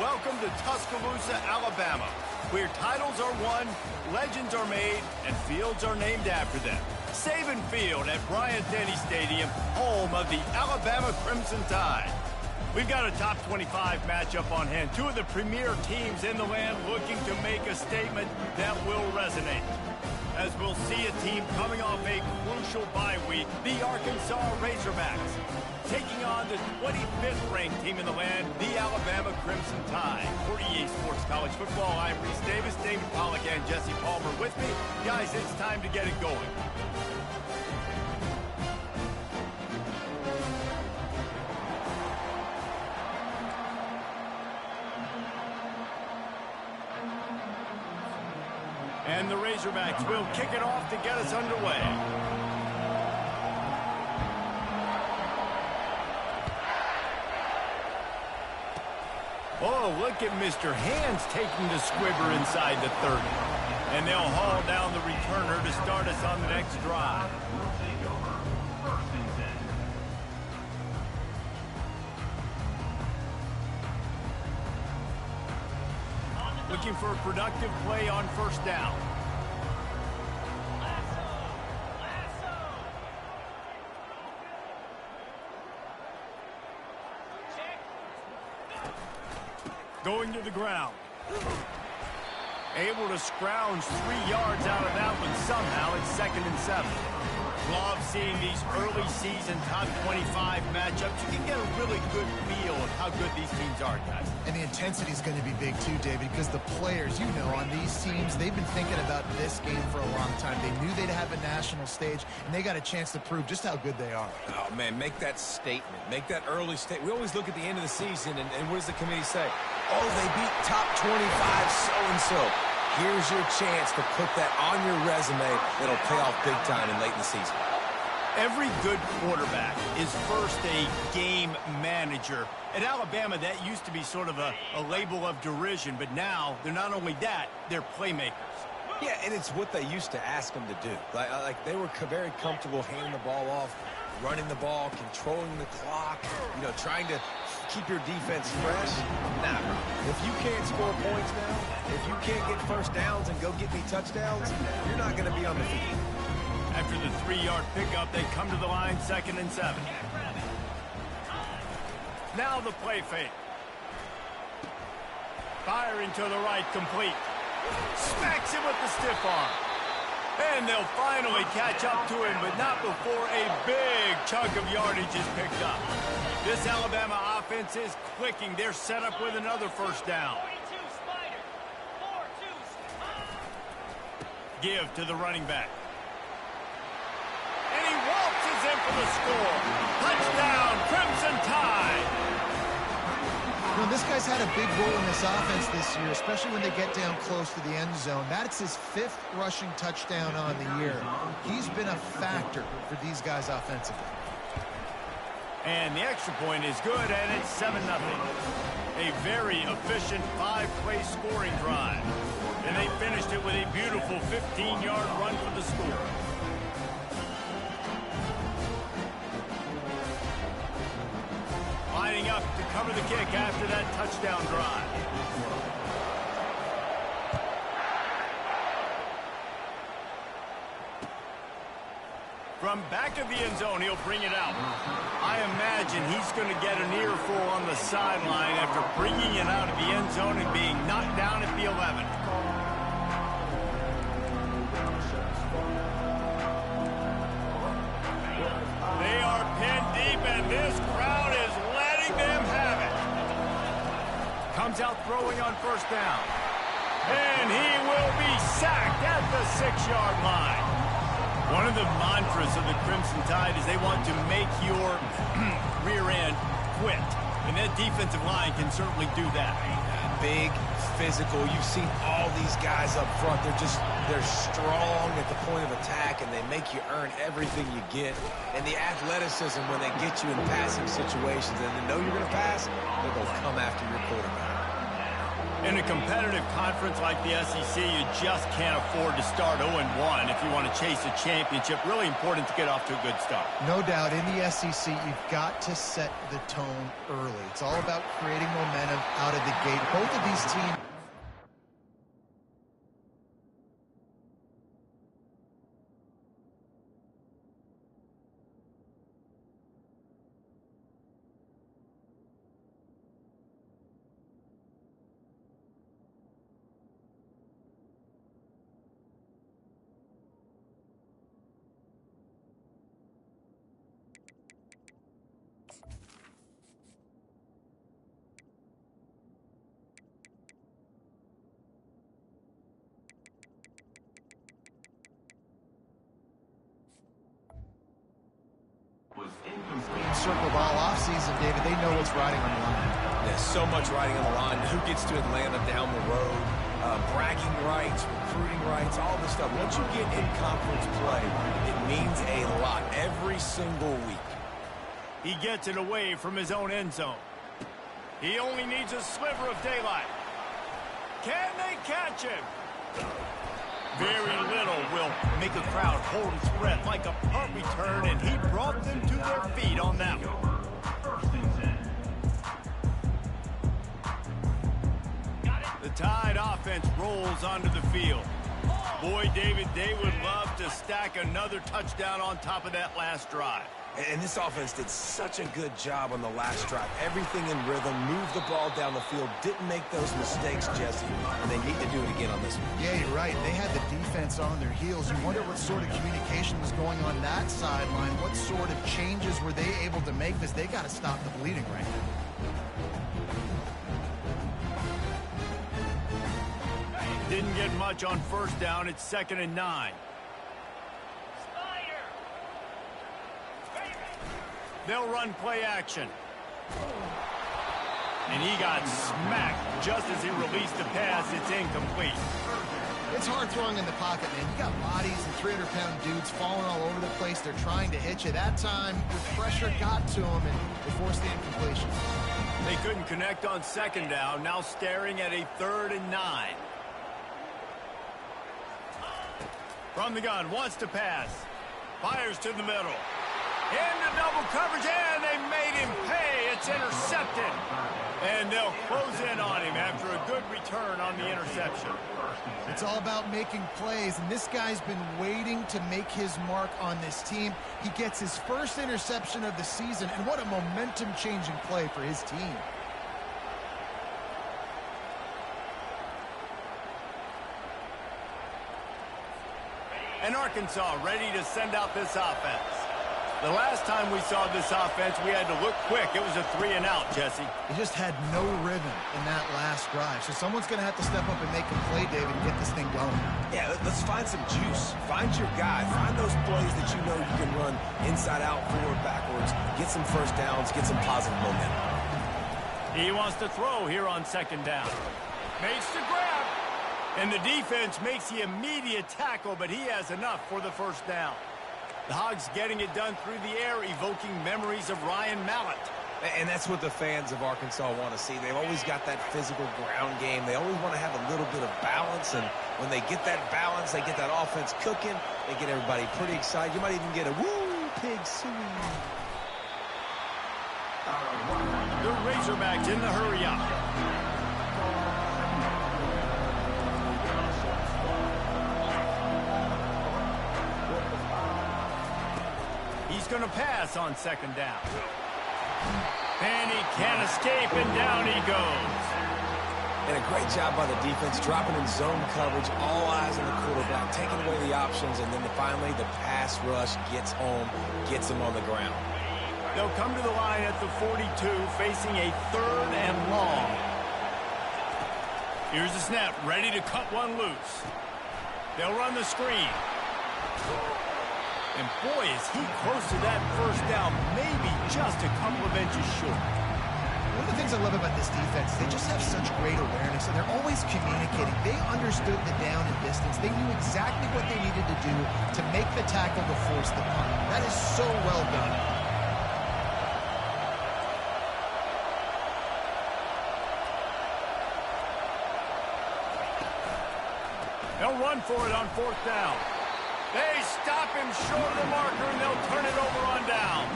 Welcome to Tuscaloosa, Alabama, where titles are won, legends are made, and fields are named after them. Saban Field at Bryant-Denny Stadium, home of the Alabama Crimson Tide. We've got a top 25 matchup on hand. Two of the premier teams in the land looking to make a statement that will resonate. As we'll see a team coming off a crucial bye week, the Arkansas Razorbacks, taking on the 25th ranked team in the land, the Alabama Crimson Tide. For EA Sports College Football, I'm Reese Davis, David Pollack, and Jesse Palmer with me. Guys, it's time to get it going. And the Razorbacks will kick it off to get us underway. Oh, look at Mr. Hands taking the squibber inside the 30. And they'll haul down the returner to start us on the next drive. Looking for a productive play on first down. Going to the ground. Able to scrounge 3 yards out of that one somehow. It's 2nd and 7. Love seeing these early season top 25 matchups. You can get a really good feel of how good these teams are, guys. And the intensity is going to be big too, David, because the players, you know, on these teams, they've been thinking about this game for a long time. They knew they'd have a national stage, and they got a chance to prove just how good they are. Oh, man, make that statement. Make that early statement. We always look at the end of the season, and what does the committee say? Oh, they beat top 25 so-and-so. Here's your chance to put that on your resume that'll pay off big time and late in the season. Every good quarterback is first a game manager. At Alabama, that used to be sort of a label of derision, but now they're not only that, they're playmakers. Yeah, and it's what they used to ask them to do. Like they were very comfortable handing the ball off, running the ball, controlling the clock, you know, trying to keep your defense fresh. Nah, bro. If you can't score points now, if you can't get first downs and go get me touchdowns, you're not going to be on the field. After the 3-yard pickup, they come to the line, 2nd and 7. Now the play fake. Firing to the right, complete. Smacks him with the stiff arm. And they'll finally catch up to him, but not before a big chunk of yardage is picked up. This Alabama offense is clicking. They're set up with another first down. Give to the running back. And he waltzes in for the score. Touchdown, Crimson Tide. You know, this guy's had a big role in this offense this year, especially when they get down close to the end zone. That's his 5th rushing touchdown on the year. He's been a factor for these guys offensively. And the extra point is good, and it's 7-0. A very efficient 5-play scoring drive. And they finished it with a beautiful 15-yard run for the score. Lining up to cover the kick after that touchdown drive. From back of the end zone, he'll bring it out. I imagine he's going to get an earful on the sideline after bringing it out of the end zone and being knocked down at the 11. They are pinned deep, and this crowd is letting them have it. Comes out throwing on first down. And he will be sacked at the 6-yard line. One of the mantras of the Crimson Tide is they want to make your rear end quit. And that defensive line can certainly do that. Big, physical. You've seen all these guys up front. They're strong at the point of attack, and they make you earn everything you get. And the athleticism when they get you in passing situations and they know you're going to pass, they're going to come after your quarterback. In a competitive conference like the SEC, you just can't afford to start 0-1 if you want to chase a championship. Really important to get off to a good start. No doubt, in the SEC, you've got to set the tone early. It's all about creating momentum out of the gate. Both of these teams... circled all offseason, David. They know what's riding on the line. There's so much riding on the line. Who gets to Atlanta down the road? Bragging rights, recruiting rights, all this stuff. Once you get in conference play, it means a lot every single week. He gets it away from his own end zone. He only needs a sliver of daylight. Can they catch him? Very little will make a crowd hold its breath like a punt return, and he brought them to their feet on that one. The Tide offense rolls onto the field. Boy, David, they would love to stack another touchdown on top of that last drive. And this offense did such a good job on the last drive. Everything in rhythm, moved the ball down the field, didn't make those mistakes, Jesse, and they need to do it again on this one. Yeah, you're right. They had the defense on their heels. You wonder what sort of communication was going on that sideline. What sort of changes were they able to make? Because they got to stop the bleeding right now. Didn't get much on first down. It's 2nd and 9. They'll run play action. And he got smacked just as he released the pass. It's incomplete. It's hard throwing in the pocket, man. You got bodies and 300-pound dudes falling all over the place. They're trying to hit you. That time, the pressure got to them, and they forced the incompletion. They couldn't connect on 2nd down. Now staring at a 3rd and 9. From the gun, wants to pass. Fires to the middle. Into double coverage, and they made him pay. It's intercepted. And they'll close in on him after a good return on the interception. It's all about making plays, and this guy's been waiting to make his mark on this team. He gets his first interception of the season, and what a momentum-changing play for his team. And Arkansas ready to send out this offense. The last time we saw this offense, we had to look quick. It was a 3-and-out, Jesse. He just had no rhythm in that last drive. So someone's going to have to step up and make a play, David, and get this thing going. Yeah, let's find some juice. Find your guy. Find those plays that you know you can run inside out, forward, backwards. Get some first downs. Get some positive momentum. He wants to throw here on 2nd down. Makes the grab. And the defense makes the immediate tackle, but he has enough for the first down. The Hogs getting it done through the air, evoking memories of Ryan Mallett. And that's what the fans of Arkansas want to see. They've always got that physical ground game. They always want to have a little bit of balance, and when they get that balance, they get that offense cooking, they get everybody pretty excited. You might even get a woo, pig suey. The Razorbacks in the hurry-up. He's going to pass on 2nd down. And he can't escape, and down he goes. And a great job by the defense, dropping in zone coverage, all eyes on the quarterback, taking away the options, and then finally the pass rush gets home, gets him on the ground. They'll come to the line at the 42, facing a 3rd and long. Here's the snap, ready to cut one loose. They'll run the screen. And boy, is he close to that first down, maybe just a couple of inches short. One of the things I love about this defense, they just have such great awareness, and they're always communicating. They understood the down and distance. They knew exactly what they needed to do to make the tackle to force the punt. That is so well done. They'll run for it on 4th down. They stop him short of the marker, and they'll turn it over on downs.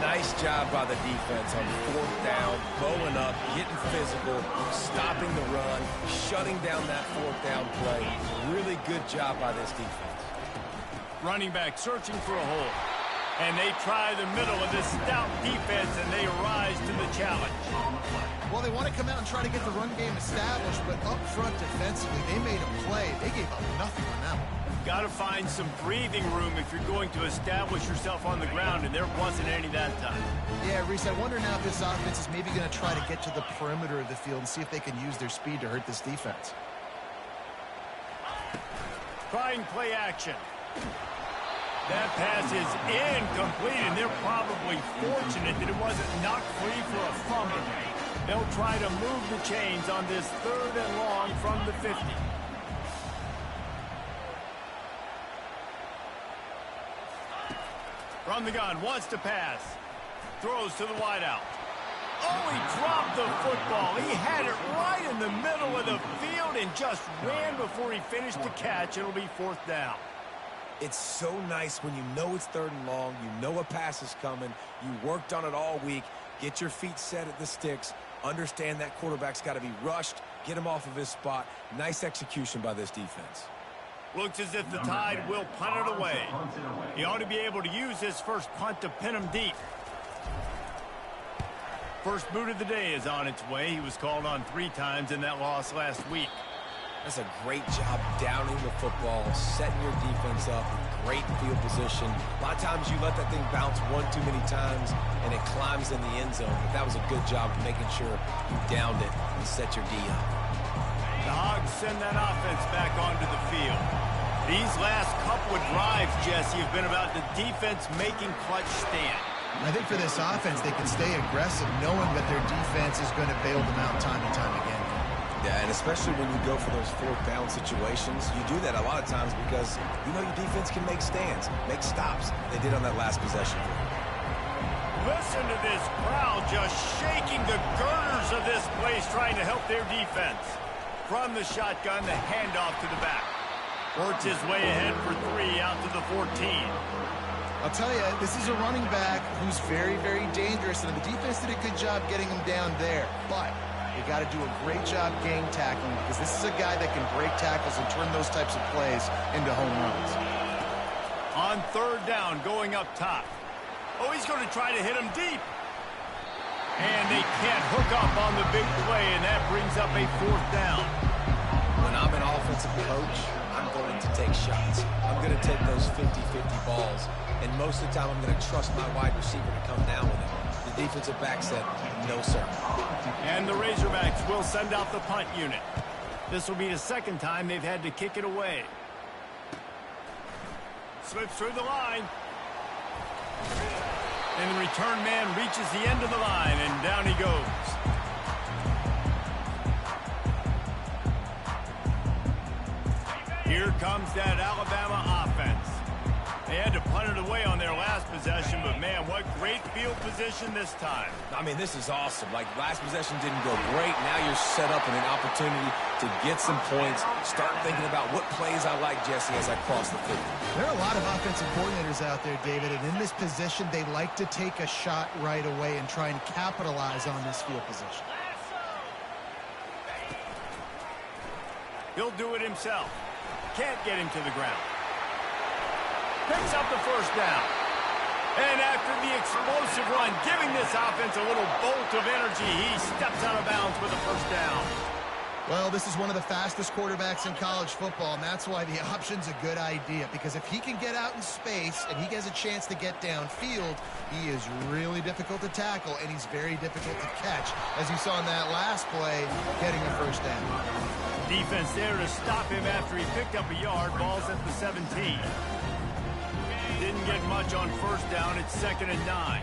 Nice job by the defense on 4th down, bowling up, getting physical, stopping the run, shutting down that 4th down play. Really good job by this defense. Running back searching for a hole. And they try the middle of this stout defense, and they rise to the challenge. Well, they want to come out and try to get the run game established, but up front defensively, they made a play. They gave up nothing on that one. Got to find some breathing room if you're going to establish yourself on the ground, and there wasn't any that time. Yeah, Reese, I wonder now if this offense is maybe going to try to get to the perimeter of the field and see if they can use their speed to hurt this defense. Trying play action. That pass is incomplete, and they're probably fortunate that it wasn't knocked free for a fumble. They'll try to move the chains on this 3rd and long from the 50. From the gun, wants to pass. Throws to the wideout. Oh, he dropped the football. He had it right in the middle of the field and just ran before he finished the catch. It'll be 4th down. It's so nice when you know it's 3rd and long, you know a pass is coming, you worked on it all week, get your feet set at the sticks, understand that quarterback's got to be rushed, get him off of his spot. Nice execution by this defense. Looks as if the Tide will punt it away. He ought to be able to use this first punt to pin him deep. First boot of the day is on its way. He was called on 3 times in that loss last week. That's a great job downing the football, setting your defense up with great field position. A lot of times you let that thing bounce 1 too many times and it climbs in the end zone. But that was a good job of making sure you downed it and set your D up. The Hogs send that offense back onto the field. These last couple of drives, Jesse, have been about the defense making clutch stand. I think for this offense, they can stay aggressive knowing that their defense is going to bail them out time and time again. Yeah, and especially when you go for those 4th down situations, you do that a lot of times because you know your defense can make stands, make stops. They did on that last possession. Listen to this crowd just shaking the girders of this place trying to help their defense. From the shotgun, the handoff to the back. Works his way ahead for 3 out to the 14. I'll tell you, this is a running back who's very, very dangerous, and the defense did a good job getting him down there. But you got to do a great job gang tackling because this is a guy that can break tackles and turn those types of plays into home runs. On 3rd down, going up top. Oh, he's going to try to hit him deep. And they can't hook up on the big play, and that brings up a 4th down. When I'm an offensive coach, I'm going to take shots. I'm going to take those 50-50 balls, and most of the time I'm going to trust my wide receiver to come down with it. The defensive back said, no, sir. And the Razorbacks will send out the punt unit. This will be the 2nd time they've had to kick it away. Slips through the line. And the return man reaches the end of the line, and down he goes. Here comes that Alabama offense. They had to punt it away on their last possession, but man, what great field position this time. I mean, this is awesome. Like, last possession didn't go great. Now you're set up in an opportunity to get some points. Start thinking about what plays I like, Jesse, as I cross the field. There are a lot of offensive coordinators out there, David, and in this position, they like to take a shot right away and try and capitalize on this field position. He'll do it himself. Can't get him to the ground. Picks up the 1st down. And after the explosive run, giving this offense a little bolt of energy, he steps out of bounds with a 1st down. Well, this is one of the fastest quarterbacks in college football, and that's why the option's a good idea, because if he can get out in space and he has a chance to get downfield, he is really difficult to tackle, and he's very difficult to catch, as you saw in that last play, getting a 1st down. Defense there to stop him after he picked up a yard. Ball's at the 17. Didn't get much on 1st down. It's 2nd and 9.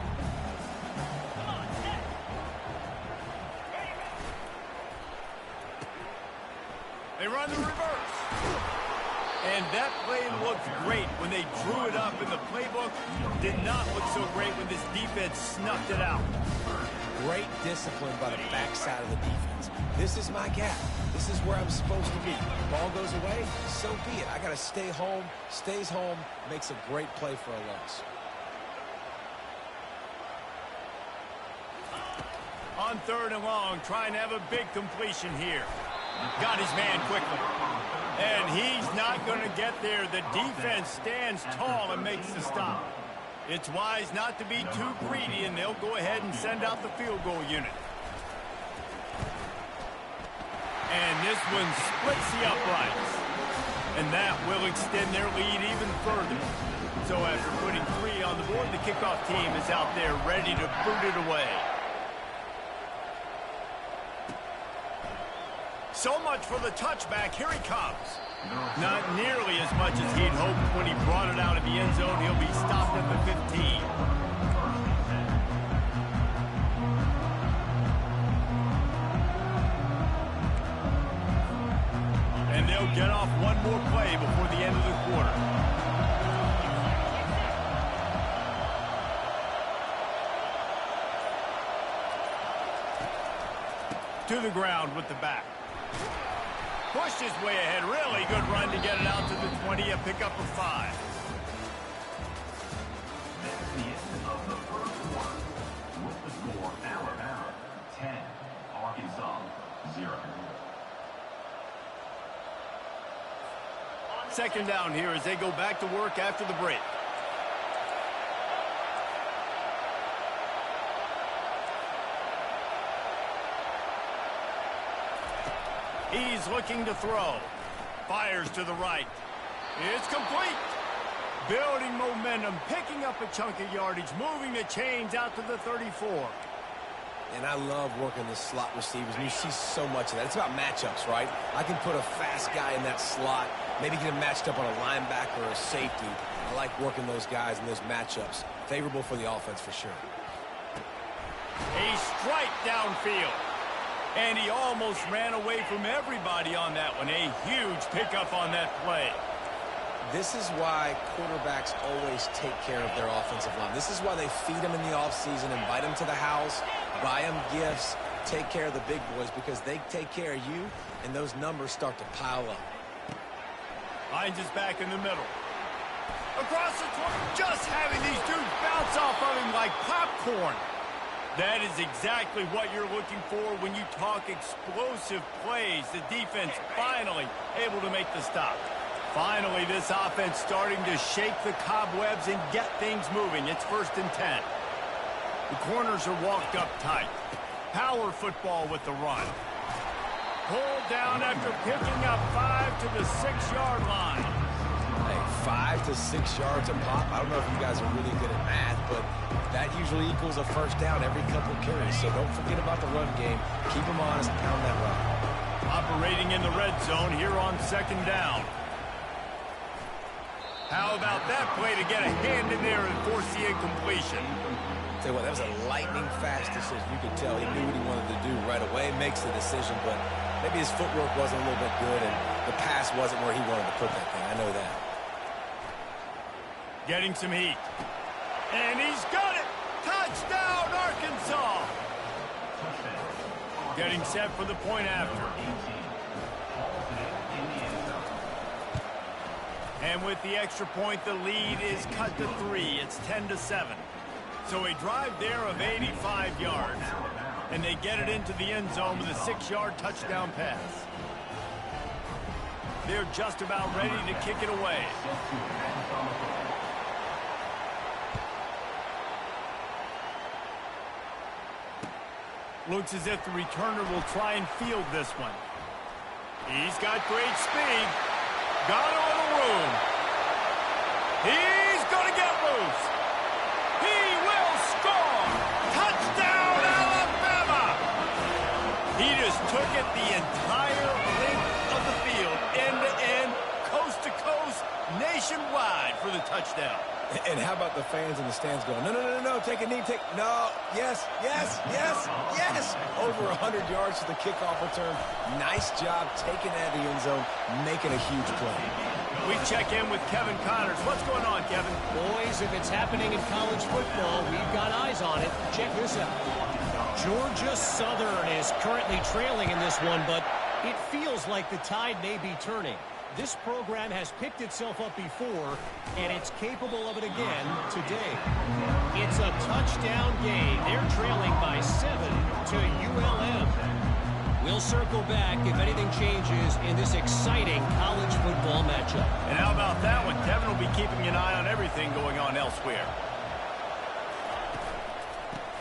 They run the reverse. And that play looked great when they drew it up in the playbook. Did not look so great when this defense snuffed it out. Great discipline by the backside of the defense. This is my gap. This is where I'm supposed to be. Ball goes away, so be it. I got to stay home, stays home, makes a great play for a loss. On 3rd and long, trying to have a big completion here. Got his man quickly. And he's not going to get there. The defense stands tall and makes the stop. It's wise not to be too greedy, and they'll go ahead and send out the field goal unit. And this one splits the uprights. And that will extend their lead even further. So after putting 3 on the board, the kickoff team is out there ready to boot it away. So much for the touchback. Here he comes. Not nearly as much as he'd hoped when he brought it out of the end zone. He'll be stopped at the 15. And they'll get off one more play before the end of the quarter. To the ground with the back. Pushed his way ahead. Really good run to get it out to the 20. A pickup of 5. That's the end of the first quarter. With the score, Alabama 10, Arkansas 0. 2nd down here as they go back to work after the break. He's looking to throw. Fires to the right. It's complete. Building momentum, picking up a chunk of yardage, moving the chains out to the 34. And I love working the slot receivers, and you see so much of that. It's about matchups, right? I can put a fast guy in that slot, maybe get him matched up on a linebacker or a safety. I like working those guys in those matchups. Favorable for the offense for sure. A strike downfield. And he almost ran away from everybody on that one. A huge pickup on that play. This is why quarterbacks always take care of their offensive line. This is why they feed them in the offseason, invite them to the house, buy them gifts, take care of the big boys, because they take care of you, and those numbers start to pile up. Hines is back in the middle. Across the 20, just having these dudes bounce off of him like popcorn. That is exactly what you're looking for when you talk explosive plays. The defense finally able to make the stop. Finally, this offense starting to shake the cobwebs and get things moving. It's 1st and 10. The corners are walked up tight. Power football with the run. Pulled down after picking up 5 to the 6-yard line. Hey, 5 to 6 yards a pop. I don't know if you guys are really good at math, but that usually equals a 1st down every couple carries. So don't forget about the run game. Keep them honest, pound that rock. Operating in the red zone here on 2nd down. How about that play to get a hand in there and force the incompletion? Tell you what, that was a lightning-fast decision. You could tell he knew what he wanted to do right away, makes the decision, but maybe his footwork wasn't a little bit good, and the pass wasn't where he wanted to put that thing. I know that. Getting some heat. And he's got it! Touchdown, Arkansas! Getting set for the point after. And with the extra point, the lead is cut to 3. It's 10-7. So a drive there of 85 yards. And they get it into the end zone with a 6-yard touchdown pass. They're just about ready to kick it away. Looks as if the returner will try and field this one. He's got great speed. Got a little room. He's going to get loose. He will score. Touchdown, Alabama. He just took it the entire length of the field, end to end, coast to coast, nationwide for the touchdown. And how about the fans in the stands going, no, no, no, no, take a knee, no, yes, yes, yes, yes. Over 100 yards to the kickoff return. Nice job taking that to the end zone, making a huge play. We check in with Kevin Connors. What's going on, Kevin? Boys, boys. If it's happening in college football, we've got eyes on it. Check this out. Georgia Southern is currently trailing in this one, but it feels like the tide may be turning. This program has picked itself up before, and it's capable of it again today. It's a touchdown game. They're trailing by 7 to ULM. We'll circle back if anything changes in this exciting college football matchup. And how about that one? Kevin will be keeping an eye on everything going on elsewhere.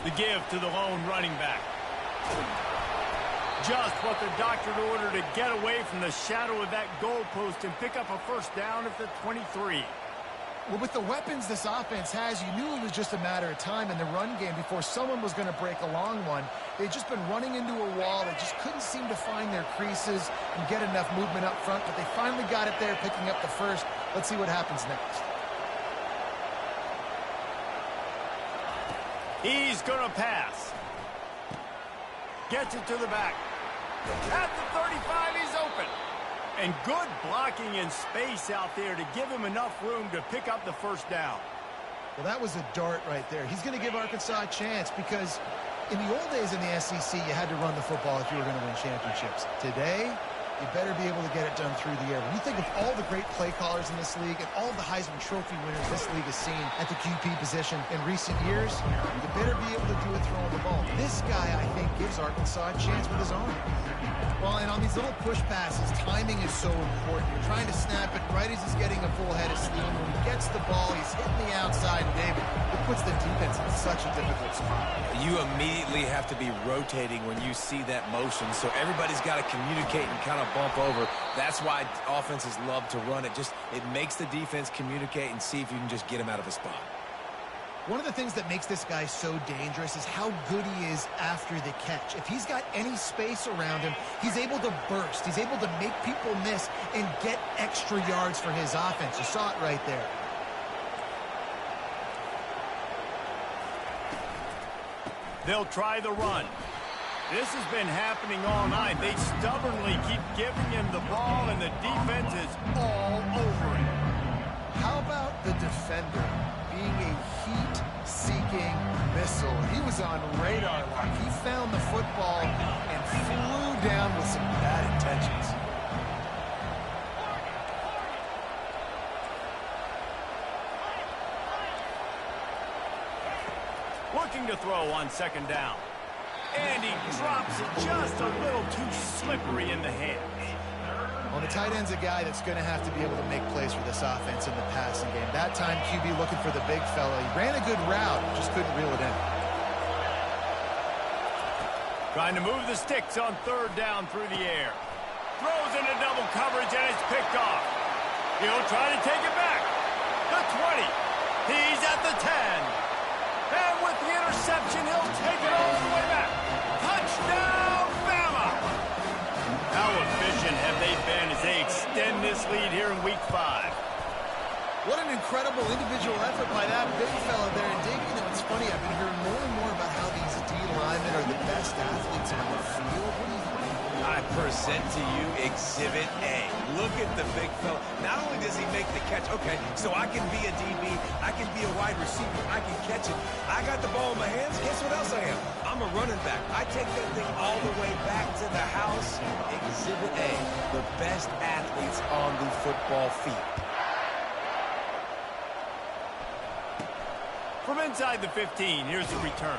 The give to the lone running back. Just what the doctor ordered to get away from the shadow of that goalpost and pick up a first down at the 23. Well, with the weapons this offense has, you knew it was just a matter of time in the run game before someone was going to break a long one. They'd just been running into a wall. They just couldn't seem to find their creases and get enough movement up front, but they finally got it there, picking up the first. Let's see what happens next. He's going to pass. Gets it to the back. At the 35, he's open. And good blocking in space out there to give him enough room to pick up the first down. Well, that was a dart right there. He's going to give Arkansas a chance because in the old days in the SEC, you had to run the football if you were going to win championships. Today, you better be able to get it done through the air. When you think of all the great play callers in this league and all the Heisman Trophy winners this league has seen at the QB position in recent years, you better be able to do it throwing the ball. This guy, I think, gives Arkansas a chance with his arm. Well, and on these little push passes, timing is so important. You're trying to snap it right as he's getting a full head of steam. When he gets the ball, he's hitting the outside, and David, it puts the defense in such a difficult spot. You immediately have to be rotating when you see that motion, so everybody's got to communicate and kind of bump over. That's why offenses love to run it. It makes the defense communicate and see if you can just get him out of a spot. One of the things that makes this guy so dangerous is how good he is after the catch. If he's got any space around him, he's able to burst. He's able to make people miss and get extra yards for his offense. You saw it right there. They'll try the run. This has been happening all night. They stubbornly keep giving him the ball, and the defense is all over it. How about the defender being a heat-seeking missile? He was on radar lock. He found the football and flew down with some bad intentions. Looking to throw on second down. And he drops it just a little too slippery in the hands. Well, the tight end's a guy that's going to have to be able to make plays for this offense in the passing game. That time, QB looking for the big fella. He ran a good route, just couldn't reel it in. Trying to move the sticks on third down through the air. Throws into double coverage, and it's picked off. He'll try to take it back. The 20. He's at the 10. And with the interception, he'll take it all the way back. Touchdown, Bama! How efficient have they been as they extend this lead here in Week 5? What an incredible individual effort by that big fella there. And Dave, you know, it's funny, I've been hearing more and more about how these D linemen are the best athletes on the field. What do you think? I present to you Exhibit A. Look at the big fella. Not only does he make the catch, okay, so I can be a DB, I can be a wide receiver, I can catch it. I got the ball in my hands, guess what else I am? I'm a running back. I take that thing all the way back to the house. Exhibit A, the best athletes on the football field. From inside the 15, here's the return.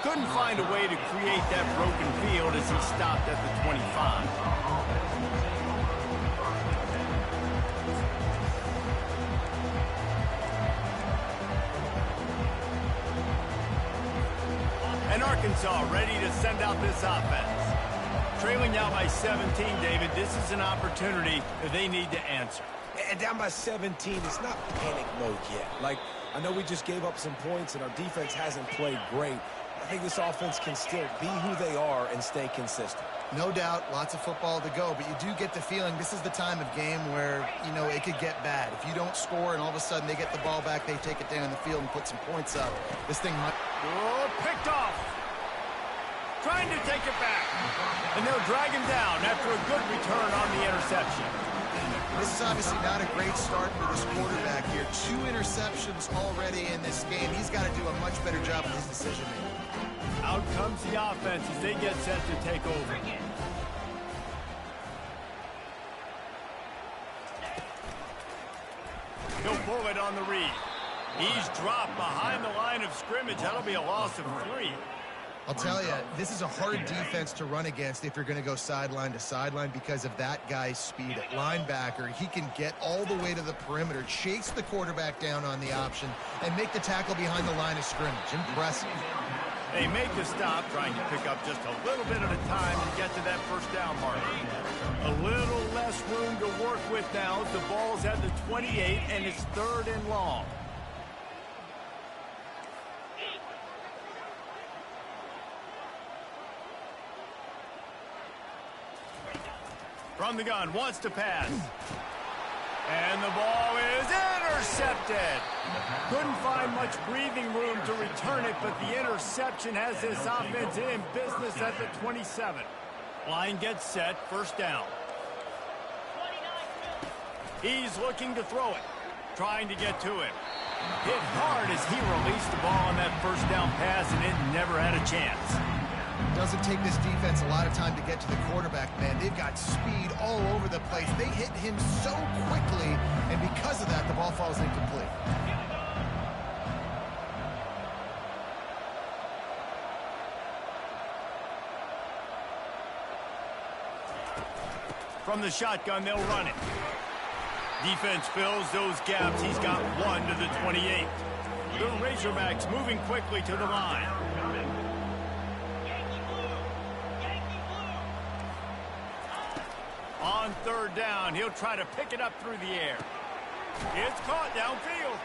Couldn't find a way to create that broken field as he stopped at the 25. And Arkansas ready to send out this offense. Trailing now by 17, David, this is an opportunity that they need to answer. And down by 17, it's not panic mode yet. Like, I know we just gave up some points and our defense hasn't played great. I think this offense can still be who they are and stay consistent. No doubt, lots of football to go, but you do get the feeling this is the time of game where, you know, it could get bad. If you don't score and all of a sudden they get the ball back, they take it down the field and put some points up, this thing might... Oh, picked off. Trying to take it back. And they'll drag him down after a good return on the interception. This is obviously not a great start for this quarterback here. 2 interceptions already in this game. He's got to do a much better job with his decision-making. Out comes the offense as they get set to take over. He'll pull it on the read. He's dropped behind the line of scrimmage. That'll be a loss of 3. I'll tell you, this is a hard defense to run against if you're going to go sideline to sideline because of that guy's speed. At linebacker, he can get all the way to the perimeter, chase the quarterback down on the option, and make the tackle behind the line of scrimmage. Impressive. They make the stop, trying to pick up just a little bit at a time and get to that first down marker. A little less room to work with now as the ball's at the 28, and it's 3rd and long. From the gun, wants to pass. And the ball is intercepted. Couldn't find much breathing room to return it, but the interception has this offense in business at the 27. Line gets set, first down. He's looking to throw it, trying to get to him. Hit hard as he released the ball on that first down pass, and it never had a chance. Doesn't take this defense a lot of time to get to the quarterback, man. They've got speed all over the place. They hit him so quickly, and because of that, the ball falls incomplete. From the shotgun, they'll run it. Defense fills those gaps. He's got 1 to the 28. The Razorbacks moving quickly to the line. On 3rd down, he'll try to pick it up through the air. It's caught downfield.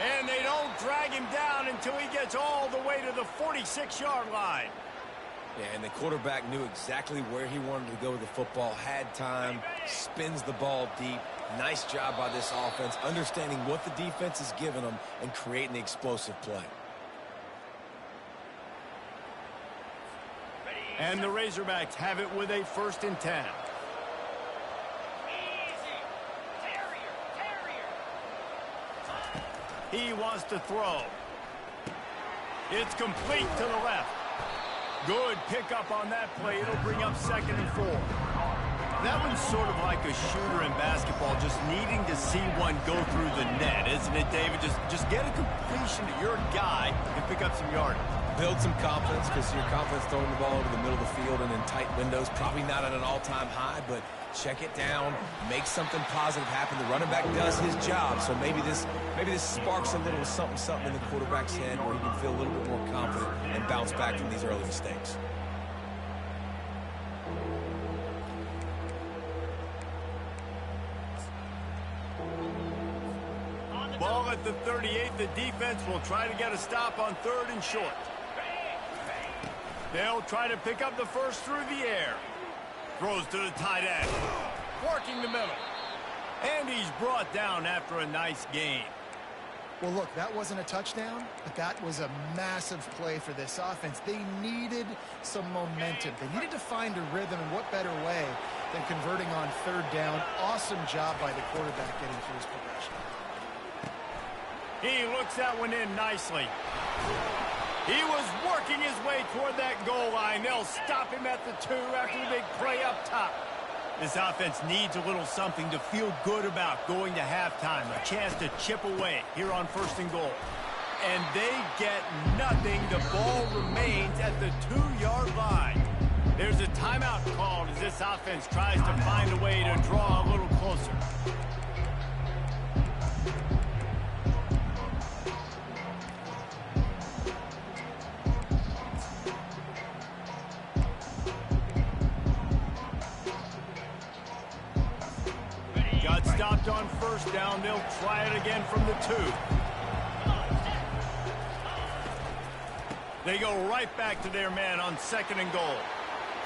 And they don't drag him down until he gets all the way to the 46-yard line. Yeah, and the quarterback knew exactly where he wanted to go with the football, had time, spins the ball deep. Nice job by this offense, understanding what the defense is giving them and creating the explosive play. And the Razorbacks have it with a 1st and 10. He wants to throw. It's complete to the left. Good pickup on that play. It'll bring up 2nd and 4. That one's sort of like a shooter in basketball, just needing to see one go through the net, isn't it, David? Just get a completion to your guy and pick up some yardage. Build some confidence, because your confidence throwing the ball over the middle of the field and in tight windows, probably not at an all-time high, but check it down, make something positive happen. The running back does his job, so maybe this sparks a little something in the quarterback's head where he can feel a little bit more confident and bounce back from these early mistakes. Ball at the 38. The defense will try to get a stop on 3rd and short. They'll try to pick up the first through the air. Throws to the tight end. Working the middle. And he's brought down after a nice gain. Well, look, that wasn't a touchdown, but that was a massive play for this offense. They needed some momentum. They needed to find a rhythm, and what better way than converting on 3rd down. Awesome job by the quarterback getting through his progression. He looks that one in nicely. He was working his way toward that goal line. They'll stop him at the 2 after the big play up top. This offense needs a little something to feel good about going to halftime. A chance to chip away here on 1st and goal. And they get nothing. The ball remains at the 2-yard line. There's a timeout called as this offense tries to find a way to draw a little closer. Got stopped on 1st down. They'll try it again from the 2. They go right back to their man on 2nd and goal.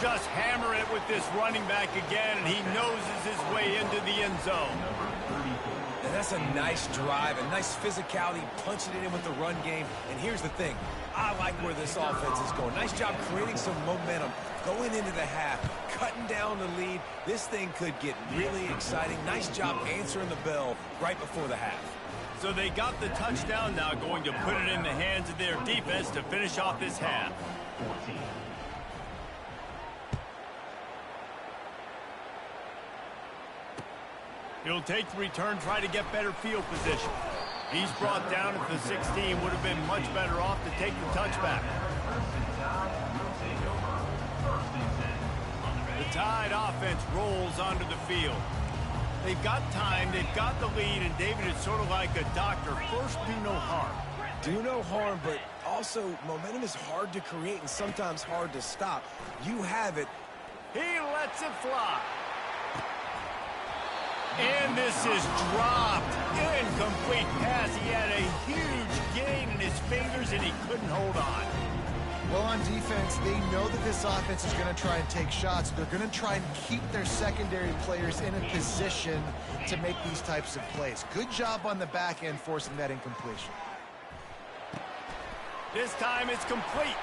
Just hammer it with this running back again, and he noses his way into the end zone. And that's a nice drive, a nice physicality, punching it in with the run game. And here's the thing. I like where this offense is going. Nice job creating some momentum, going into the half, cutting down the lead. This thing could get really exciting. Nice job answering the bell right before the half. So they got the touchdown, now going to put it in the hands of their defense to finish off this half. 14. He'll take the return, try to get better field position. He's brought down at the 16, would have been much better off to take the touchback. The Tide offense rolls onto the field. They've got time, they've got the lead, and David is sort of like a doctor. First, do no harm. Do no harm, but also momentum is hard to create and sometimes hard to stop. You have it. He lets it fly. And this is dropped. Incomplete pass. He had a huge gain in his fingers, and he couldn't hold on. Well, on defense, they know that this offense is going to try and take shots. They're going to try and keep their secondary players in a position to make these types of plays. Good job on the back end forcing that incompletion. This time it's complete.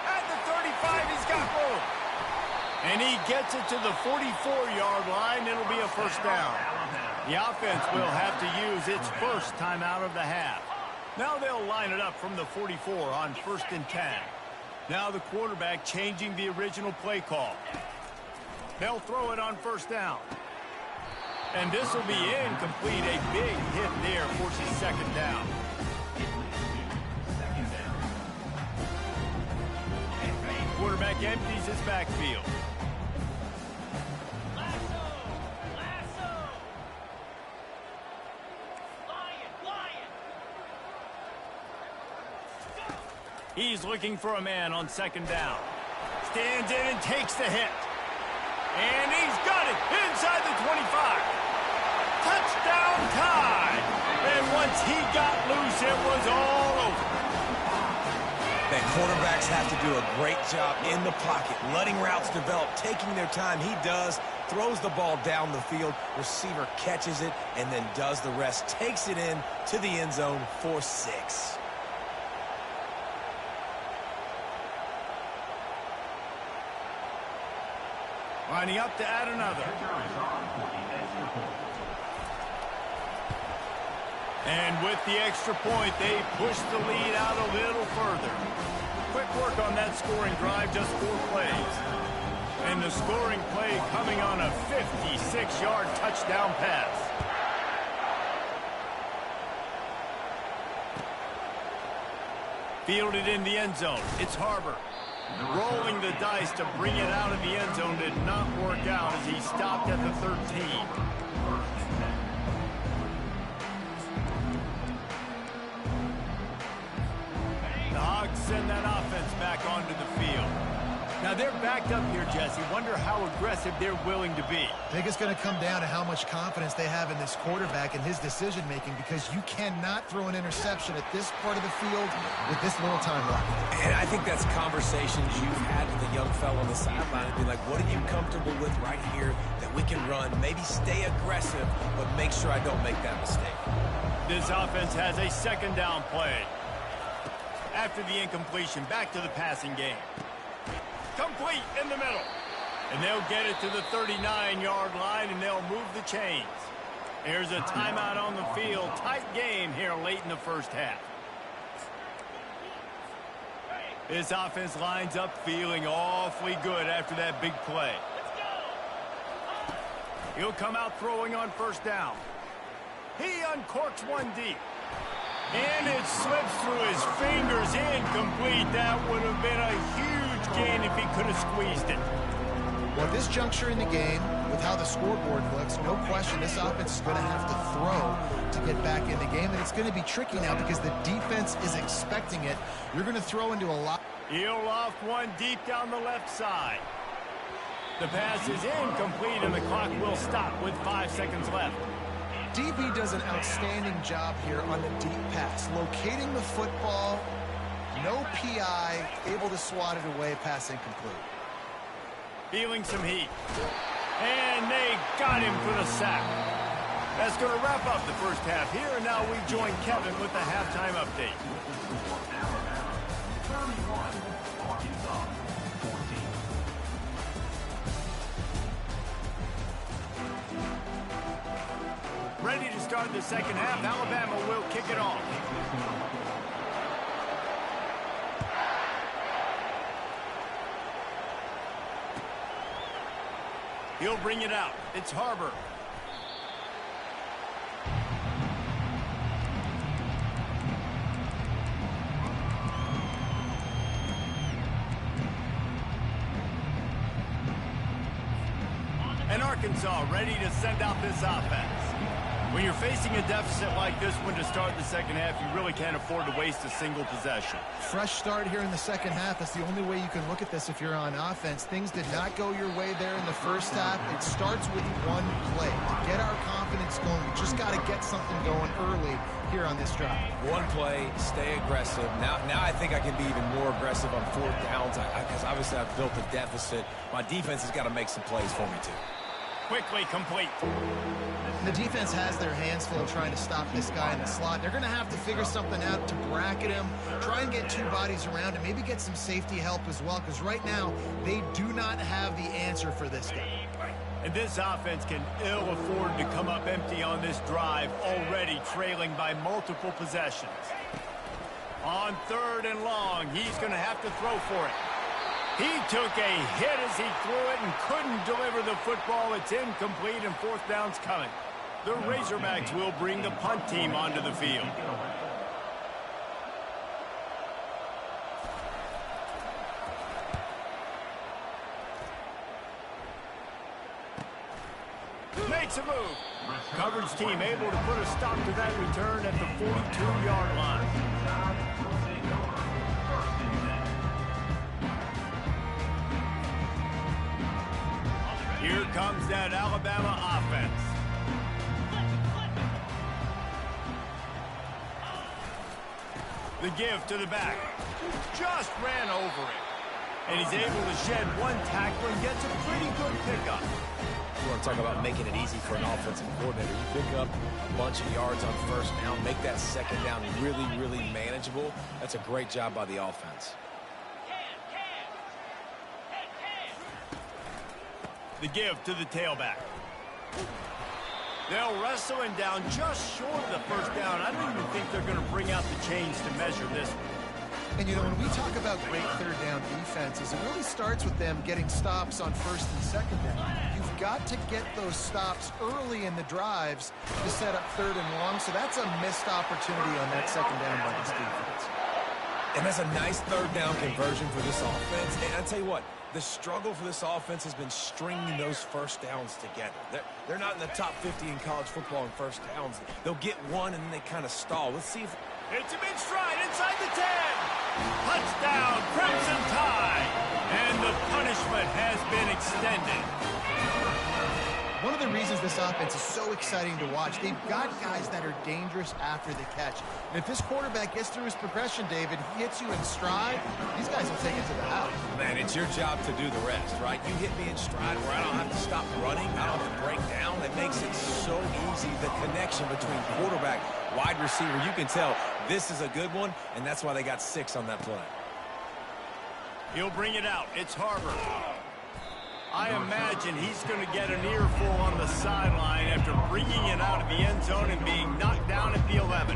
At the 35, he's got room. And he gets it to the 44-yard line. It'll be a first down. The offense will have to use its first timeout of the half. Now they'll line it up from the 44 on 1st and 10. Now the quarterback changing the original play call. They'll throw it on 1st down. And this will be incomplete. A big hit there forces 2nd down. Quarterback empties his backfield. He's looking for a man on 2nd down. Stands in and takes the hit. And he's got it inside the 25. Touchdown Tide. And once he got loose, it was all over. That quarterbacks have to do a great job in the pocket, letting routes develop, taking their time. He does, throws the ball down the field. Receiver catches it and then does the rest, takes it in to the end zone for 6. Lining up to add another. And with the extra point, they push the lead out a little further. Quick work on that scoring drive, just 4 plays. And the scoring play coming on a 56-yard touchdown pass. Fielded in the end zone. It's Harbor. Rolling the dice to bring it out of the end zone did not work out as he stopped at the 13. The Hogs send that offense back onto the field. Now they're backed up here, Jesse. Wonder how aggressive they're willing to be. I think it's going to come down to how much confidence they have in this quarterback and his decision-making, because you cannot throw an interception at this part of the field with this little time left. And I think that's conversations you've had with the young fellow on the sideline and be like, what are you comfortable with right here that we can run? Maybe stay aggressive, but make sure I don't make that mistake. This offense has a 2nd down play. After the incompletion, back to the passing game. Complete in the middle. And they'll get it to the 39-yard line, and they'll move the chains. There's a timeout on the field. Tight game here late in the first half. This offense lines up feeling awfully good after that big play. He'll come out throwing on 1st down. He uncorks one deep. And it slips through his fingers. Incomplete. That would have been a huge gain if he could have squeezed it. Well, at this juncture in the game, with how the scoreboard looks, no question this offense is going to have to throw to get back in the game. And it's going to be tricky now because the defense is expecting it. You're going to throw into a lot. He'll loft one deep down the left side. The pass is incomplete, and the clock will stop with 5 seconds left. DB does an outstanding job here on the deep pass, locating the football, no PI, able to swat it away, pass incomplete. Feeling some heat. And they got him for the sack. That's going to wrap up the first half here, and now we join Kevin with the halftime update. Ready to start the second half. Alabama will kick it off. He'll bring it out. It's Harbor. And Arkansas ready to send out this offense. When you're facing a deficit like this one to start the second half, you really can't afford to waste a single possession. Fresh start here in the second half. That's the only way you can look at this if you're on offense. Things did not go your way there in the first half. It starts with one play. To get our confidence going, we just got to get something going early here on this drive. One play, stay aggressive. Now I think I can be even more aggressive on fourth downs because obviously I've built a deficit. My defense has got to make some plays for me too. Quickly complete. The defense has their hands full trying to stop this guy in the slot. They're going to have to figure something out to bracket him, try and get two bodies around him, maybe get some safety help as well, because right now they do not have the answer for this guy. And this offense can ill afford to come up empty on this drive, already trailing by multiple possessions. On third and long, he's going to have to throw for it. He took a hit as he threw it and couldn't deliver the football. It's incomplete and fourth down's coming. The Razorbacks will bring the punt team onto the field. Makes a move. Coverage team able to put a stop to that return at the 42-yard line. Here comes that Alabama offense. The give to the back. Just ran over it. And he's able to shed one tackle and gets a pretty good pickup. You want to talk about making it easy for an offensive coordinator. You pick up a bunch of yards on first down, make that second down really, really manageable. That's a great job by the offense. The give to the tailback. They'll wrestle him down just short of the first down. I don't even think they're going to bring out the chains to measure this one. And, you know, when we talk about great third down defenses, it really starts with them getting stops on first and second down. You've got to get those stops early in the drives to set up third and long, so that's a missed opportunity on that second down by this defense. And that's a nice third down conversion for this offense. And I'll tell you what, the struggle for this offense has been stringing those first downs together. They're not in the top 50 in college football in first downs. They'll get one and then they kind of stall. Let's see if... It's a big stride inside the 10. Touchdown, Crimson Tide. And the punishment has been extended. One of the reasons this offense is so exciting to watch, they've got guys that are dangerous after the catch. And if this quarterback gets through his progression, David, he hits you in stride, these guys will take it to the house. Man, it's your job to do the rest, right? You hit me in stride where I don't have to stop running, I don't have to break down. It makes it so easy, the connection between quarterback, wide receiver. You can tell this is a good one, and that's why they got 6 on that play. He'll bring it out. It's Harbor. I imagine he's going to get an earful on the sideline after bringing it out of the end zone and being knocked down at the 11.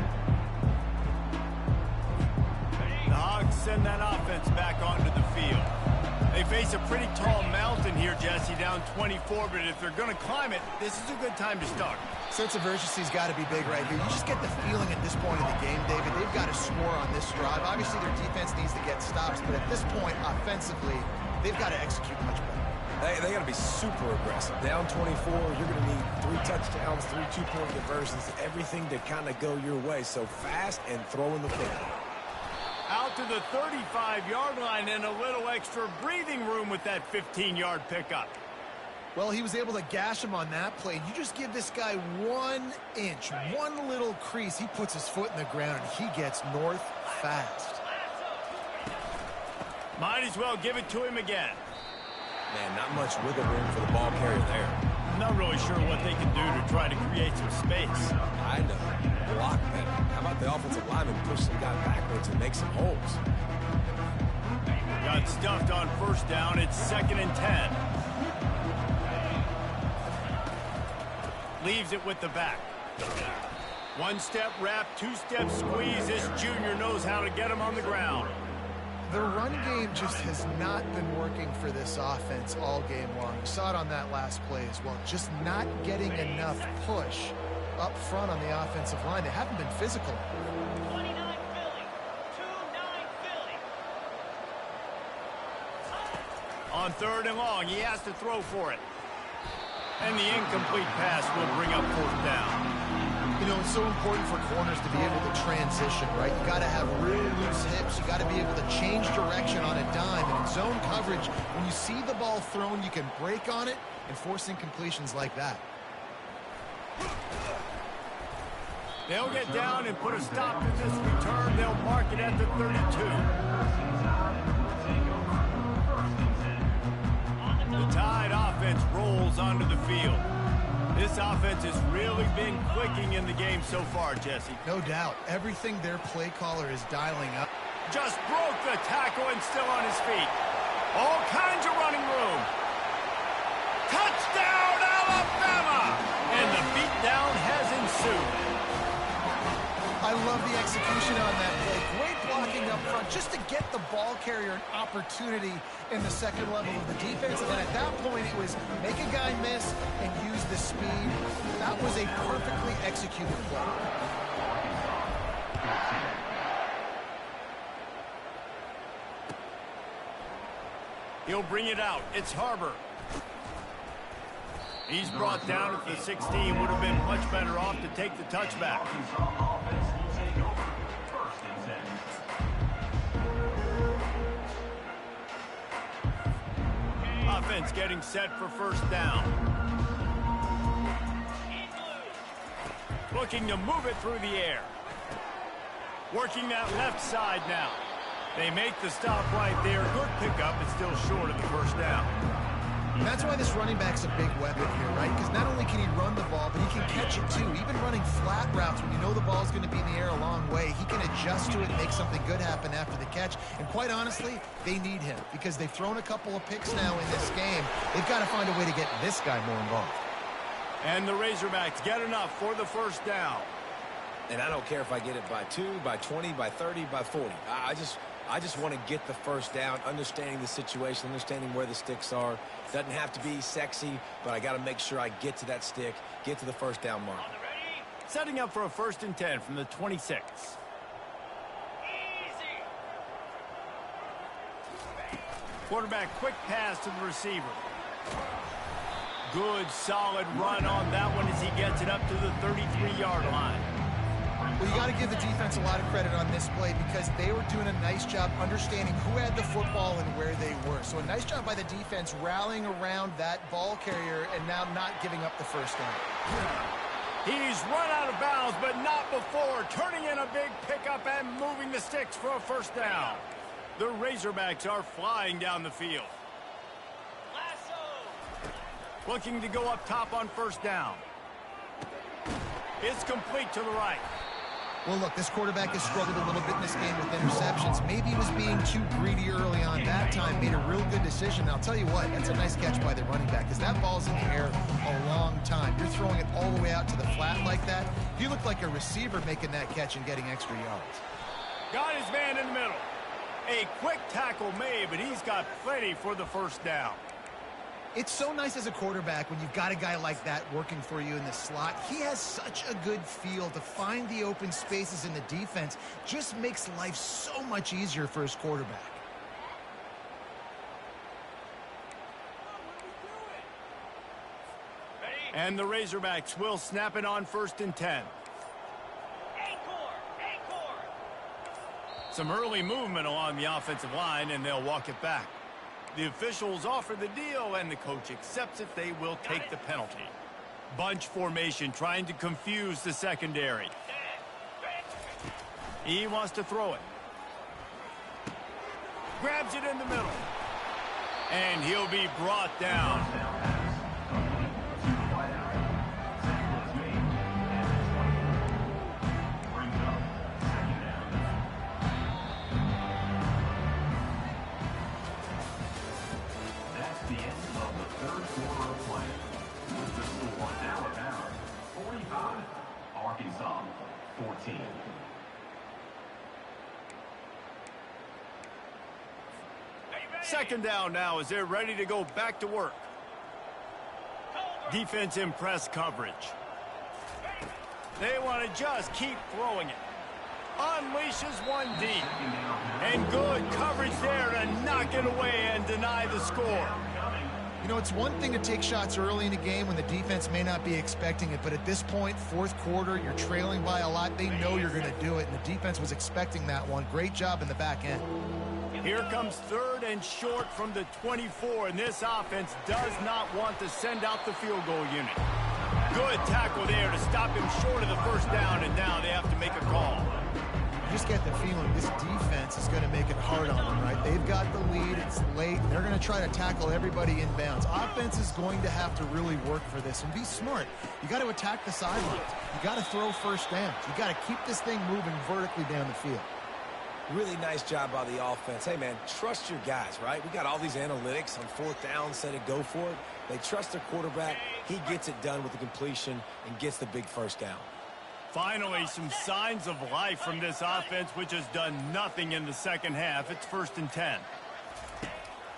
The Hogs send that offense back onto the field. They face a pretty tall mountain here, Jesse, down 24, but if they're going to climb it, this is a good time to start. Sense of urgency's got to be big right here. You just get the feeling at this point in the game, David, they've got to score on this drive. Obviously, their defense needs to get stops, but at this point, offensively, they've got to execute much better. They got to be super aggressive. Down 24, you're going to need 3 touchdowns, 3 two-point conversions, everything to kind of go your way. So fast and throwing the football. Out to the 35-yard line and a little extra breathing room with that 15-yard pickup. Well, he was able to gash him on that play. You just give this guy 1 inch, one little crease. He puts his foot in the ground, and he gets north fast. Might as well give it to him again. Man, not much wiggle room for the ball carrier there. I'm not really sure what they can do to try to create some space. I know. Block better. How about the offensive lineman push some guy backwards and make some holes? Got stuffed on first down. It's 2nd and 10. Leaves it with the back. One-step wrap, two-step squeeze. This junior knows how to get him on the ground. The run game just has not been working for this offense all game long. You saw it on that last play as well. Just not getting enough push up front on the offensive line. They haven't been physical. 29 Philly. 2-9 Philly. On 3rd and long, he has to throw for it. And the incomplete pass will bring up 4th down. You know, it's so important for corners to be able to transition, right? You got to have real loose hips. You got to be able to change direction on a dime. And in zone coverage, when you see the ball thrown, you can break on it and force incompletions like that. They'll get down and put a stop to this return. They'll mark it at the 32. The Tide offense rolls onto the field. This offense has really been clicking in the game so far, Jesse. No doubt. Everything their play caller is dialing up. Just broke the tackle and still on his feet. All kinds of running room. Touchdown, Alabama! And the beatdown has ensued. I love the execution on that play. Great blocking up front just to get the ball carrier an opportunity in the second level of the defense. And then at that point, it was make a guy miss and use the speed. That was a perfectly executed play. He'll bring it out. It's Harbor. He's brought down at the 16. Would have been much better off to take the touchback. Offense getting set for 1st down. Looking to move it through the air. Working that left side now. They make the stop right there. Good pickup, but still short of the 1st down. And that's why this running back's a big weapon here, right? Because not only can he run the ball, but he can catch it too. Even running flat routes when you know the ball's going to be in the air a long way, he can adjust to it and make something good happen after the catch. And quite honestly, they need him because they've thrown a couple of picks now in this game. They've got to find a way to get this guy more involved. And the Razorbacks get enough for the 1st down. And I don't care if I get it by 2, by 20, by 30, by 40. I just want to get the 1st down, understanding the situation, understanding where the sticks are. Doesn't have to be sexy, but I got to make sure I get to that stick, get to the 1st down mark. Setting up for a 1st and 10 from the 26. Quarterback quick pass to the receiver. Good, solid run on that one as he gets it up to the 33-yard line. Well, you got to give the defense a lot of credit on this play because they were doing a nice job understanding who had the football and where they were. So a nice job by the defense rallying around that ball carrier and now not giving up the 1st down. He's run out of bounds, but not before turning in a big pickup and moving the sticks for a 1st down. The Razorbacks are flying down the field. Looking to go up top on 1st down. It's complete to the right. Well, look, this quarterback has struggled a little bit in this game with interceptions. Maybe he was being too greedy early on that time, made a real good decision. And I'll tell you what, that's a nice catch by the running back because that ball's in the air a long time. You're throwing it all the way out to the flat like that. He looked like a receiver making that catch and getting extra yards. Got his man in the middle. A quick tackle made, but he's got plenty for the 1st down. It's so nice as a quarterback when you've got a guy like that working for you in the slot. He has such a good feel to find the open spaces in the defense. Just makes life so much easier for his quarterback. And the Razorbacks will snap it on 1st and 10. Some early movement along the offensive line, and they'll walk it back. The officials offer the deal, and the coach accepts it. They will take the penalty. Bunch formation trying to confuse the secondary. He wants to throw it. Grabs it in the middle. And he'll be brought down. 25. Arkansas, 14. Second down now as they're ready to go back to work. Defense in press coverage. They want to just keep throwing it. Unleashes one deep. And good coverage there to knock it away and deny the score. You know, it's one thing to take shots early in a game when the defense may not be expecting it, but at this point, fourth quarter, you're trailing by a lot. They know you're going to do it, and the defense was expecting that one. Great job in the back end. Here comes third and short from the 24, and this offense does not want to send out the field goal unit. Good tackle there to stop him short of the first down, and now they have to make a call. You just get the feeling this defense is going to make it hard on them, right? They've got the lead. It's late. They're going to try to tackle everybody inbounds. Offense is going to have to really work for this and be smart. You got to attack the sidelines. You got to throw first downs. You got to keep this thing moving vertically down the field. Really nice job by the offense. Hey, man, trust your guys, right? We got all these analytics on fourth down, said to go for it. They trust their quarterback. He gets it done with the completion and gets the big first down. Finally, some signs of life from this offense, which has done nothing in the second half. It's 1st and 10.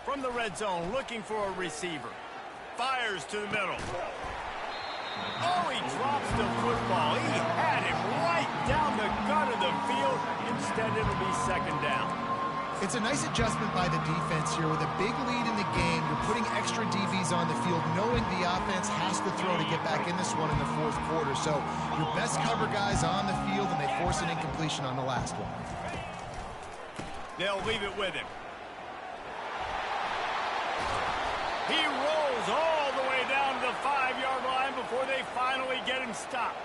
From the red zone, looking for a receiver. Fires to the middle. Oh, he drops the football. He had him right down the gut of the field. Instead, it'll be second down. It's a nice adjustment by the defense here. With a big lead in the game, you're putting extra DBs on the field, knowing the offense has to throw to get back in this one in the fourth quarter. So your best cover guys on the field, and they force an incompletion on the last one. They'll leave it with him. He rolls all the way down to the 5-yard line before they finally get him stopped.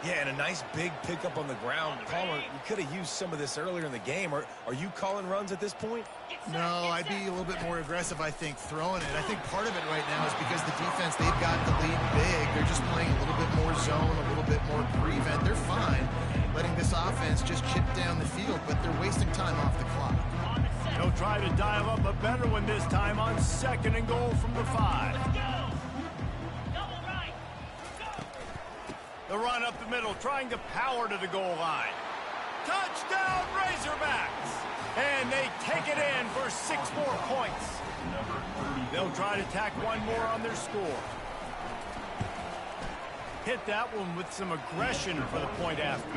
Yeah, and a nice big pickup on the ground. Palmer, you could have used some of this earlier in the game. Are you calling runs at this point? No, I'd be a little bit more aggressive, I think, throwing it. I think part of it right now is because the defense, they've got the lead big. They're just playing a little bit more zone, a little bit more prevent. They're fine letting this offense just chip down the field, but they're wasting time off the clock. They'll try to dial up a better one this time on 2nd and goal from the 5. The run up the middle, trying to power to the goal line. Touchdown, Razorbacks! And they take it in for 6 more points. They'll try to tack one more on their score. Hit that one with some aggression for the point after.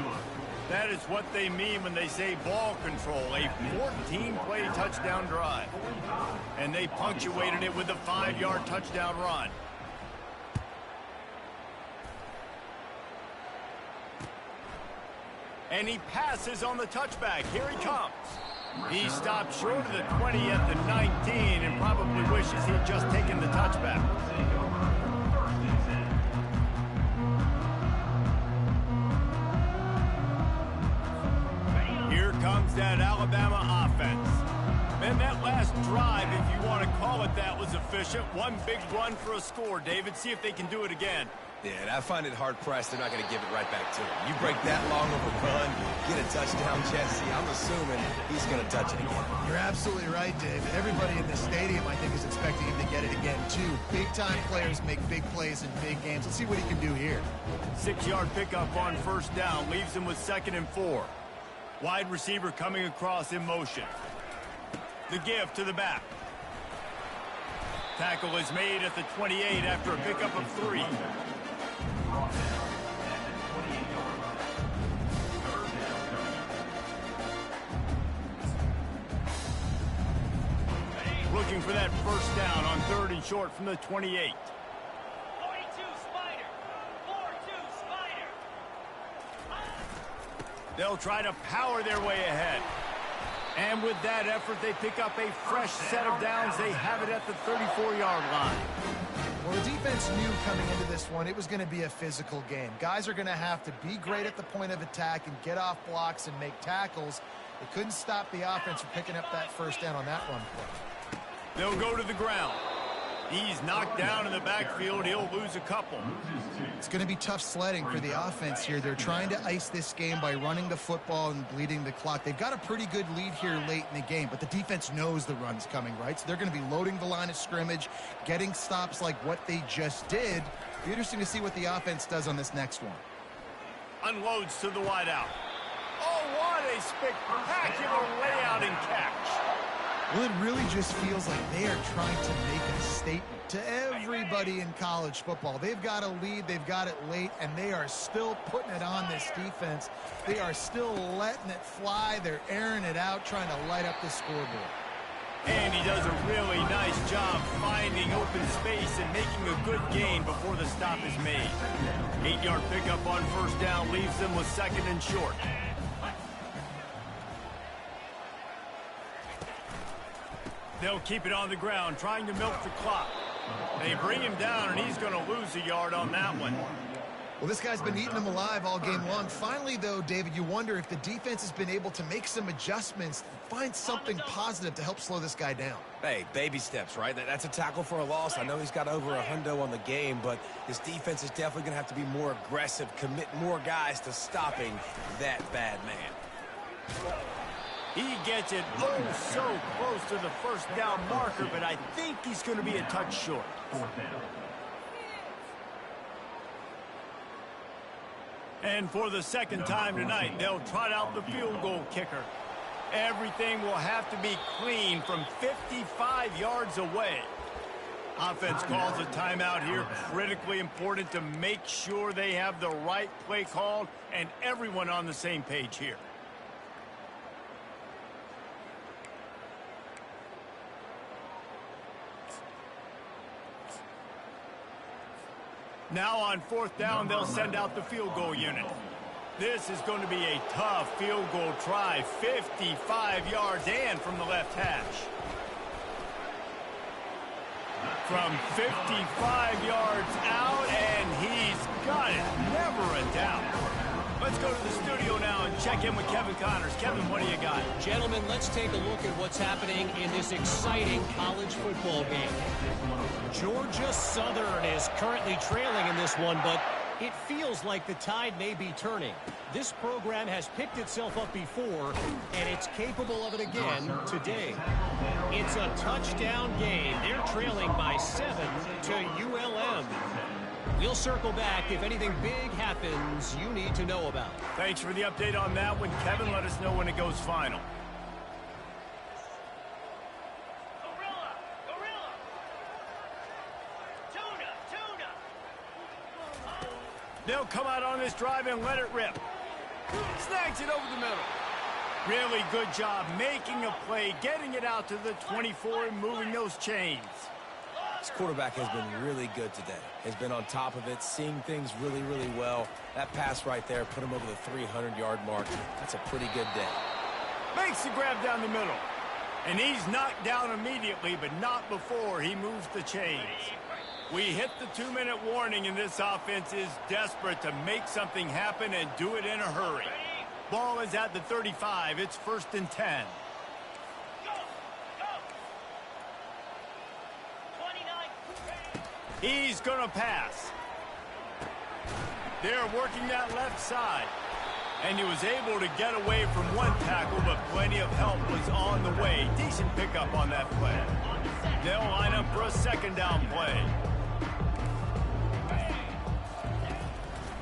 That is what they mean when they say ball control, a 14-play touchdown drive. And they punctuated it with a 5-yard touchdown run. And he passes on the touchback. Here he comes. He stopped short of the 20 at the 19 and probably wishes he'd just taken the touchback. Here comes that Alabama offense. And that last drive, if you want to call it that, was efficient. One big run for a score, David. See if they can do it again. Yeah, and I find it hard-pressed they're not going to give it right back to him. You break that long of a run, get a touchdown, Jesse, I'm assuming he's going to touch it again. You're absolutely right, Dave. Everybody in the stadium, I think, is expecting him to get it again, too. Big-time players make big plays in big games. Let's see what he can do here. 6-yard pickup on 1st down leaves him with 2nd and 4. Wide receiver coming across in motion. The give to the back. Tackle is made at the 28 after a pickup of 3. Looking for that first down on 3rd and short from the 28. 42 Spider. 4-2 Spider. They'll try to power their way ahead. And with that effort, they pick up a fresh set of downs. They have it at the 34-yard line. Well, the defense knew coming into this one it was going to be a physical game. Guys are going to have to be great at the point of attack and get off blocks and make tackles. They couldn't stop the offense from picking up that first down on that run play. They'll go to the ground. He's knocked down in the backfield. He'll lose a couple. It's going to be tough sledding for the offense here. They're trying to ice this game by running the football and bleeding the clock. They've got a pretty good lead here late in the game, but the defense knows the run's coming, right? So they're going to be loading the line of scrimmage, getting stops like what they just did, Be interesting to see what the offense does on this next one. Unloads to the wideout. Oh, what a spectacular layout and catch. Well, it really just feels like they are trying to make a statement to everybody in college football. They've got a lead, they've got it late, and they are still putting it on this defense. They are still letting it fly. They're airing it out, trying to light up the scoreboard. And he does a really nice job finding open space and making a good gain before the stop is made. 8-yard pickup on first down leaves them with second and short. They'll keep it on the ground, trying to milk the clock. They bring him down, and he's going to lose a yard on that one. Well, this guy's been eating them alive all game long. Finally, though, David, you wonder if the defense has been able to make some adjustments, find something positive to help slow this guy down. Hey, baby steps, right? That's a tackle for a loss. I know he's got over a hundo on the game, but this defense is definitely going to have to be more aggressive, commit more guys to stopping that bad man. He gets it so close to the first down marker, but I think he's going to be a touch short. And for the second time tonight, they'll trot out the field goal kicker. Everything will have to be clean from 55 yards away. Offense calls a timeout here, critically important to make sure they have the right play called and everyone on the same page here. Now on fourth down, they'll send out the field goal unit. This is going to be a tough field goal try, 55 yards and from the left hash. From 55 yards out, and he's got it. Never a doubt. Let's go to the studio now and check in with Kevin Connors. Kevin, what do you got? Gentlemen, let's take a look at what's happening in this exciting college football game. Georgia Southern is currently trailing in this one, but it feels like the tide may be turning. This program has picked itself up before, and it's capable of it again today. It's a touchdown game. They're trailing by 7 to ULM. We'll circle back if anything big happens you need to know about. Thanks for the update on that one, Kevin. Let us know when it goes final. They'll come out on this drive and let it rip. Snags it over the middle. Really good job making a play, getting it out to the 24 and moving those chains. This quarterback has been really good today. Has been on top of it, seeing things really, really well. That pass right there put him over the 300-yard mark. That's a pretty good day. Makes the grab down the middle. And he's knocked down immediately, but not before he moves the chains. We hit the 2-minute warning, and this offense is desperate to make something happen and do it in a hurry. Ball is at the 35. It's 1st and 10. He's going to pass. They're working that left side. And he was able to get away from one tackle, but plenty of help was on the way. Decent pickup on that play. They'll line up for a second down play.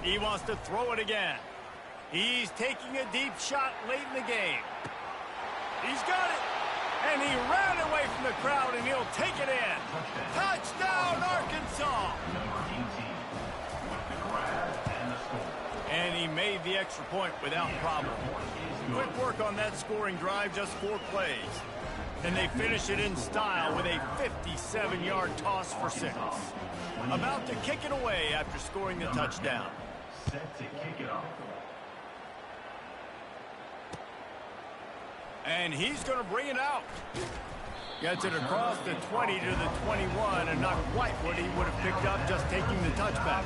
He wants to throw it again. He's taking a deep shot late in the game. He's got it. And he ran away from the crowd, and he'll take it in. Touchdown, Arkansas. And he made the extra point without problem. Quick work on that scoring drive, just 4 plays. And they finish it in style with a 57-yard toss for 6. About to kick it away after scoring the touchdown. Set to kick it off. And he's going to bring it out. Gets it across the 20 to the 21, and not quite what he would have picked up just taking the touchback.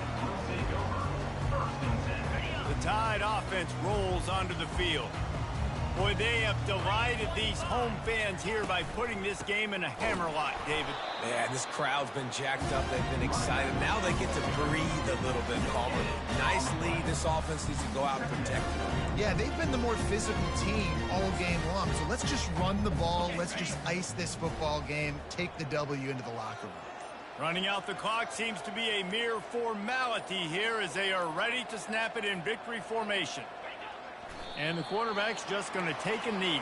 The Tide offense rolls onto the field. Boy, they have delighted these home fans here by putting this game in a hammerlock, David. Yeah, this crowd's been jacked up. They've been excited. Now they get to breathe a little bit calmer. Nice lead. This offense needs to go out and protect it. Yeah, they've been the more physical team all game long. So let's just run the ball. Let's just ice this football game, take the W into the locker room. Running out the clock seems to be a mere formality here as they are ready to snap it in victory formation. And the quarterback's just going to take a knee.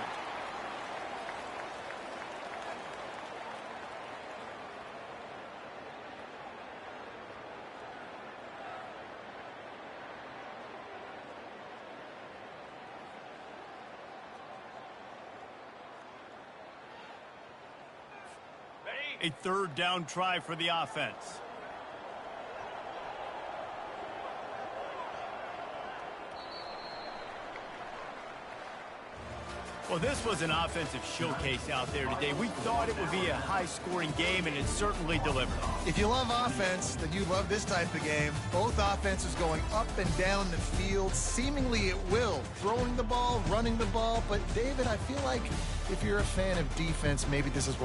A third down try for the offense. Well, this was an offensive showcase out there today. We thought it would be a high-scoring game, and it certainly delivered. If you love offense, then you love this type of game. Both offenses going up and down the field, seemingly at will. Throwing the ball, running the ball. But, David, I feel like if you're a fan of defense, maybe this was